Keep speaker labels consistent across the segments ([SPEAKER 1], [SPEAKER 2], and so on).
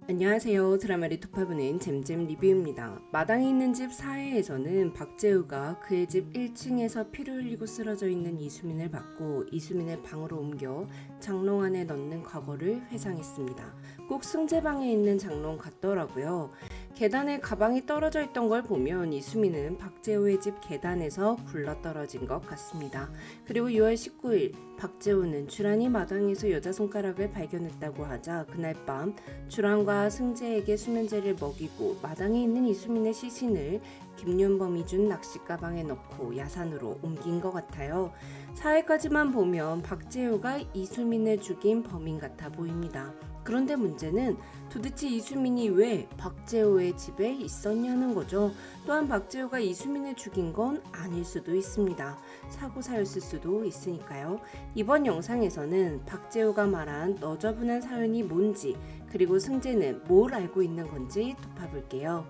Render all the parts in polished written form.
[SPEAKER 1] 안녕하세요. 드라마를 톱파보는 잼잼 리뷰입니다. 마당에 있는 집 4회에서는 박재우가 그의 집 1층에서 피를 흘리고 쓰러져 있는 이수민을 받고 이수민의 방으로 옮겨 장롱 안에 넣는 과거를 회상했습니다. 꼭 승재방에 있는 장롱 같더라고요. 계단에 가방이 떨어져 있던 걸 보면 이수민은 박재우의 집 계단에서 굴러떨어진 것 같습니다. 그리고 6월 19일 박재우는 주란이 마당에서 여자 손가락을 발견했다고 하자 그날 밤 주란과 승재에게 수면제를 먹이고 마당에 있는 이수민의 시신을 김윤범이 준 낚시 가방에 넣고 야산으로 옮긴 것 같아요. 사회까지만 보면 박재우가 이수민을 죽인 범인 같아 보입니다. 그런데 문제는 도대체 이수민이 왜 박재우의 집에 있었냐는 거죠. 또한 박재우가 이수민을 죽인 건 아닐 수도 있습니다. 사고사였을 수도 있으니까요. 이번 영상에서는 박재우가 말한 너저분한 사연이 뭔지 그리고 승재는 뭘 알고 있는 건지 짚어볼게요.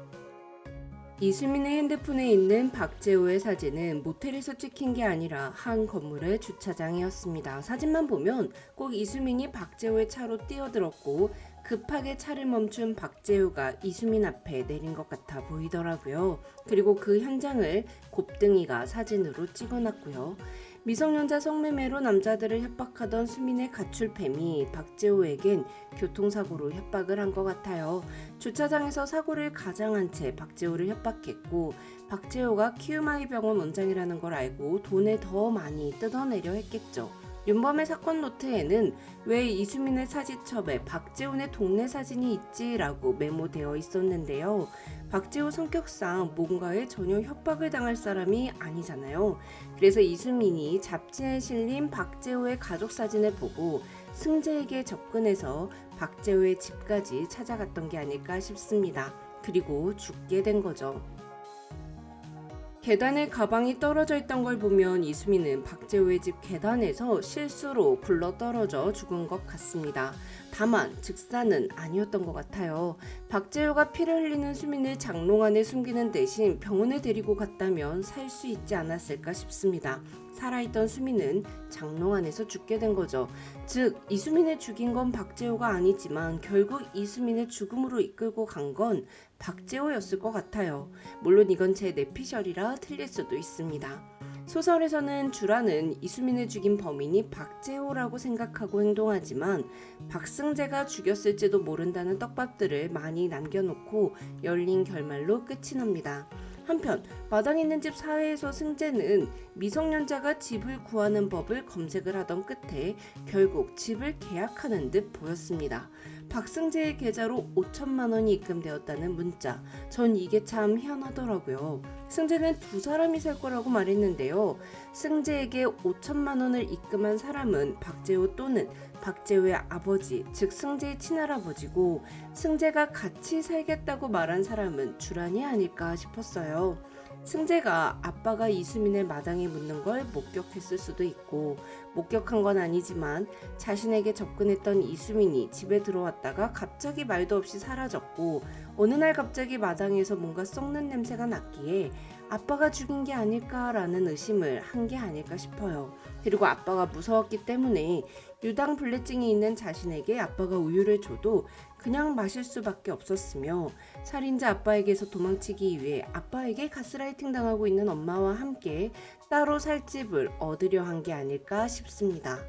[SPEAKER 1] 이수민의 핸드폰에 있는 박재우의 사진은 모텔에서 찍힌 게 아니라 한 건물의 주차장이었습니다. 사진만 보면 꼭 이수민이 박재우의 차로 뛰어들었고 급하게 차를 멈춘 박재우가 이수민 앞에 내린 것 같아 보이더라고요. 그리고 그 현장을 곱등이가 사진으로 찍어놨고요. 미성년자 성매매로 남자들을 협박하던 수민의 가출팸이 박재우에겐 교통사고로 협박을 한 것 같아요. 주차장에서 사고를 가장한 채 박재우를 협박했고 박재우가 키움아이 병원 원장이라는 걸 알고 돈을 더 많이 뜯어내려 했겠죠. 윤범의 사건 노트에는 왜 이수민의 사진첩에 박재훈의 동네 사진이 있지라고 메모되어 있었는데요. 박재우 성격상 뭔가에 전혀 협박을 당할 사람이 아니잖아요. 그래서 이수민이 잡지에 실린 박재우의 가족 사진을 보고 승재에게 접근해서 박재우의 집까지 찾아갔던 게 아닐까 싶습니다. 그리고 죽게 된 거죠. 계단에 가방이 떨어져 있던 걸 보면 이수민은 박재우의 집 계단에서 실수로 굴러 떨어져 죽은 것 같습니다. 다만 즉사는 아니었던 것 같아요. 박재우가 피를 흘리는 수민을 장롱 안에 숨기는 대신 병원에 데리고 갔다면 살 수 있지 않았을까 싶습니다. 살아있던 수민은 장롱 안에서 죽게 된 거죠. 즉 이수민을 죽인 건 박재우가 아니지만 결국 이수민을 죽음으로 이끌고 간 건 박재우였을 것 같아요. 물론 이건 제 내피셜이라 틀릴 수도 있습니다. 소설에서는 주란은 이수민을 죽인 범인이 박재호라고 생각하고 행동하지만 박승재가 죽였을지도 모른다는 떡밥들을 많이 남겨놓고 열린 결말로 끝이 납니다. 한편 마당에 있는 집 사회에서 승재는 미성년자가 집을 구하는 법을 검색을 하던 끝에 결국 집을 계약하는 듯 보였습니다. 박승재의 계좌로 5천만 원이 입금되었다는 문자. 전 이게 참 희한하더라고요. 승재는 두 사람이 살 거라고 말했는데요. 승재에게 5천만 원을 입금한 사람은 박재호 또는 박재호의 아버지, 즉 승재의 친할아버지고 승재가 같이 살겠다고 말한 사람은 주란이 아닐까 싶었어요. 승재가 아빠가 이수민을 마당에 묻는 걸 목격했을 수도 있고 목격한 건 아니지만 자신에게 접근했던 이수민이 집에 들어왔다가 갑자기 말도 없이 사라졌고 어느 날 갑자기 마당에서 뭔가 썩는 냄새가 났기에 아빠가 죽인 게 아닐까라는 의심을 한 게 아닐까 싶어요. 그리고 아빠가 무서웠기 때문에 유당불내증이 있는 자신에게 아빠가 우유를 줘도 그냥 마실 수밖에 없었으며 살인자 아빠에게서 도망치기 위해 아빠에게 가스라이팅 당하고 있는 엄마와 함께 따로 살 집을 얻으려 한 게 아닐까 싶습니다.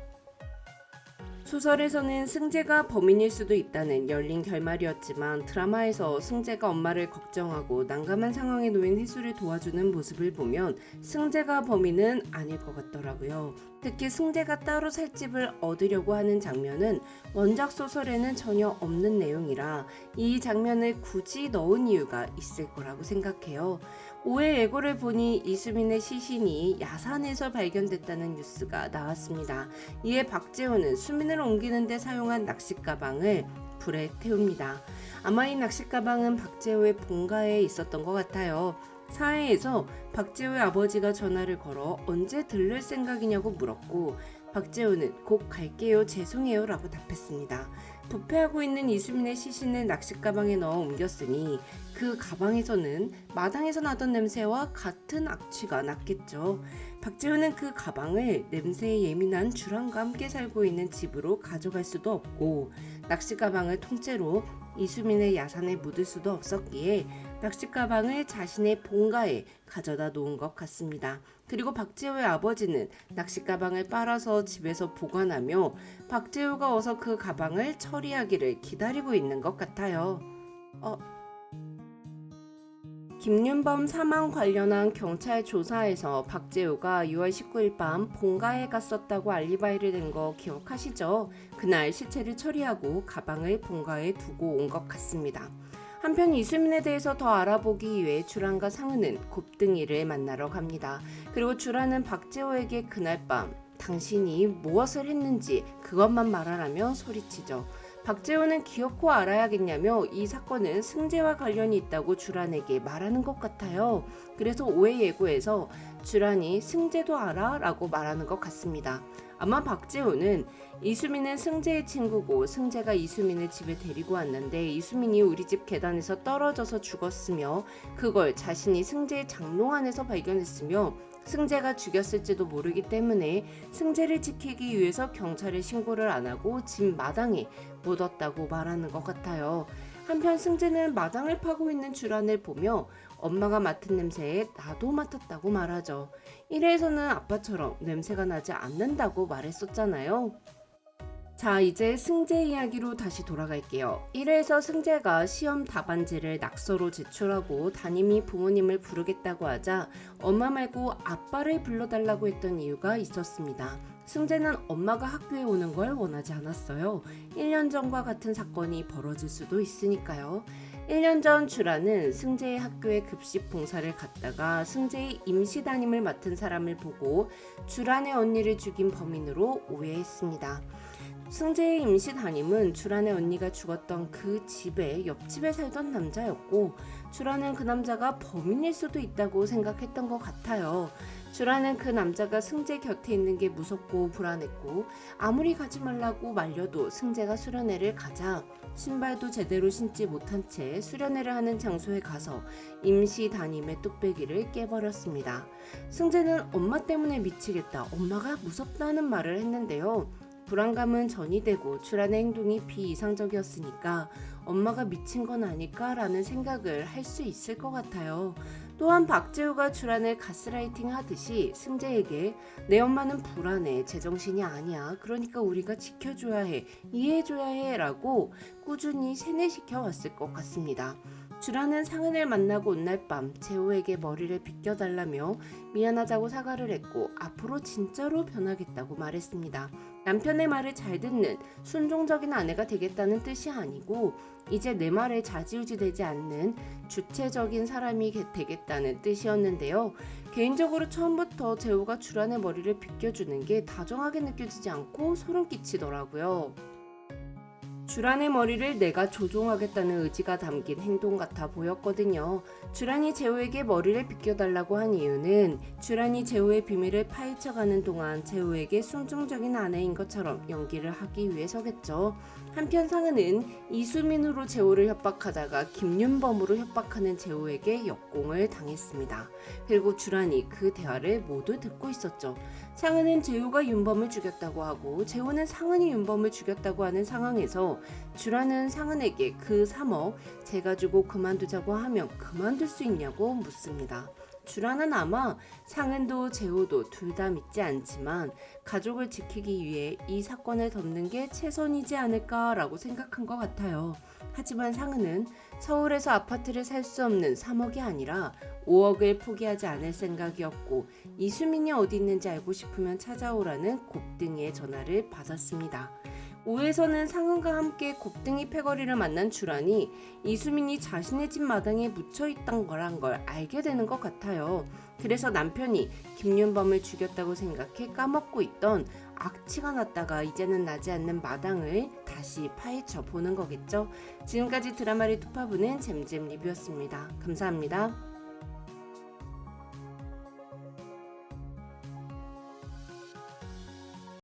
[SPEAKER 1] 소설에서는 승재가 범인일 수도 있다는 열린 결말이었지만 드라마에서 승재가 엄마를 걱정하고 난감한 상황에 놓인 혜수를 도와주는 모습을 보면 승재가 범인은 아닐 것 같더라고요. 특히 승재가 따로 살 집을 얻으려고 하는 장면은 원작 소설에는 전혀 없는 내용이라 이 장면을 굳이 넣은 이유가 있을 거라고 생각해요. 5회 예고를 보니 이수민의 시신이 야산에서 발견됐다는 뉴스가 나왔습니다. 이에 박재호는 수민을 옮기는 데 사용한 낚시 가방을 불에 태웁니다. 아마 이 낚시 가방은 박재호의 본가에 있었던 것 같아요. 사회에서 박재호의 아버지가 전화를 걸어 언제 들를 생각이냐고 물었고 박재호는 곧 갈게요 죄송해요 라고 답했습니다. 부패하고 있는 이수민의 시신을 낚시 가방에 넣어 옮겼으니 그 가방에서는 마당에서 나던 냄새와 같은 악취가 났겠죠. 박재훈은 그 가방을 냄새에 예민한 주란과 함께 살고 있는 집으로 가져갈 수도 없고 낚시 가방을 통째로 이수민의 야산에 묻을 수도 없었기에 낚시 가방을 자신의 본가에 가져다 놓은 것 같습니다. 그리고 박재호의 아버지는 낚시 가방을 빨아서 집에서 보관하며 박재호가 어서 그 가방을 처리하기를 기다리고 있는 것 같아요. 김윤범 사망 관련한 경찰 조사에서 박재우가 6월 19일 밤 본가에 갔었다고 알리바이를 낸 거 기억하시죠? 그날 시체를 처리하고 가방을 본가에 두고 온 것 같습니다. 한편 이수민에 대해서 더 알아보기 위해 주란과 상은은 곱등이를 만나러 갑니다. 그리고 주란은 박재호에게 그날 밤 당신이 무엇을 했는지 그것만 말하라며 소리치죠. 박재호는 기어코 알아야겠냐며 이 사건은 승재와 관련이 있다고 주란에게 말하는 것 같아요. 그래서 오해 예고해서 주란이 승재도 알아? 라고 말하는 것 같습니다. 아마 박재호는 이수민은 승재의 친구고 승재가 이수민을 집에 데리고 왔는데 이수민이 우리 집 계단에서 떨어져서 죽었으며 그걸 자신이 승재의 장롱 안에서 발견했으며 승재가 죽였을지도 모르기 때문에 승재를 지키기 위해서 경찰에 신고를 안 하고 집 마당에 묻었다고 말하는 것 같아요. 한편 승재는 마당을 파고 있는 주란을 보며 엄마가 맡은 냄새에 나도 맡았다고 말하죠. 1회에서는 아빠처럼 냄새가 나지 않는다고 말했었잖아요. 자, 이제 승재 이야기로 다시 돌아갈게요. 1회에서 승재가 시험 답안지를 낙서로 제출하고 담임이 부모님을 부르겠다고 하자 엄마 말고 아빠를 불러달라고 했던 이유가 있었습니다. 승재는 엄마가 학교에 오는 걸 원하지 않았어요. 1년 전과 같은 사건이 벌어질 수도 있으니까요. 1년 전 주란은 승재의 학교에 급식 봉사를 갔다가 승재의 임시 담임을 맡은 사람을 보고 주란의 언니를 죽인 범인으로 오해했습니다. 승재의 임시 담임은 주란의 언니가 죽었던 그 집의 옆집에 살던 남자였고 주란은 그 남자가 범인일 수도 있다고 생각했던 것 같아요. 주란은 그 남자가 승재 곁에 있는 게 무섭고 불안했고 아무리 가지 말라고 말려도 승재가 수련회를 가자 신발도 제대로 신지 못한 채 수련회를 하는 장소에 가서 임시 담임의 뚝배기를 깨버렸습니다. 승재는 엄마 때문에 미치겠다, 엄마가 무섭다는 말을 했는데요. 불안감은 전이 되고 주란의 행동이 비이상적이었으니까 엄마가 미친 건 아닐까라는 생각을 할 수 있을 것 같아요. 또한 박재우가 주란을 가스라이팅 하듯이 승재에게 내 엄마는 불안해, 제정신이 아니야, 그러니까 우리가 지켜줘야 해, 이해해줘야 해 라고 꾸준히 세뇌시켜 왔을 것 같습니다. 주란은 상은을 만나고 온 날 밤 재호에게 머리를 빗겨달라며 미안하다고 사과를 했고 앞으로 진짜로 변하겠다고 말했습니다. 남편의 말을 잘 듣는 순종적인 아내가 되겠다는 뜻이 아니고 이제 내 말에 좌지우지되지 않는 주체적인 사람이 되겠다는 뜻이었는데요. 개인적으로 처음부터 재호가 주란의 머리를 빗겨주는 게 다정하게 느껴지지 않고 소름 끼치더라고요. 주란의 머리를 내가 조종하겠다는 의지가 담긴 행동 같아 보였거든요. 주란이 재호에게 머리를 빗겨달라고 한 이유는 주란이 재호의 비밀을 파헤쳐가는 동안 재호에게 순종적인 아내인 것처럼 연기를 하기 위해서겠죠. 한편 상은은 이수민으로 재호를 협박하다가 김윤범으로 협박하는 재호에게 역공을 당했습니다. 그리고 주란이 그 대화를 모두 듣고 있었죠. 상은은 재호가 윤범을 죽였다고 하고 재호는 상은이 윤범을 죽였다고 하는 상황에서 주란은 상은에게 그 3억 제가 주고 그만두자고 하면 그만둘 수 있냐고 묻습니다. 주란은 아마 상은도 재호도 둘 다 믿지 않지만 가족을 지키기 위해 이 사건을 덮는 게 최선이지 않을까라고 생각한 것 같아요. 하지만 상은은 서울에서 아파트를 살 수 없는 3억이 아니라 5억을 포기하지 않을 생각이었고 이수민이 어디 있는지 알고 싶으면 찾아오라는 곱등이의 전화를 받았습니다. 5에서는 상은과 함께 곱등이 패거리를 만난 주란이 이수민이 자신의 집 마당에 묻혀있던 거란 걸 알게 되는 것 같아요. 그래서 남편이 김윤범을 죽였다고 생각해 까먹고 있던 악취가 났다가 이제는 나지 않는 마당을 다시 파헤쳐 보는 거겠죠. 지금까지 드라마리 투파부는 잼잼 리뷰였습니다. 감사합니다.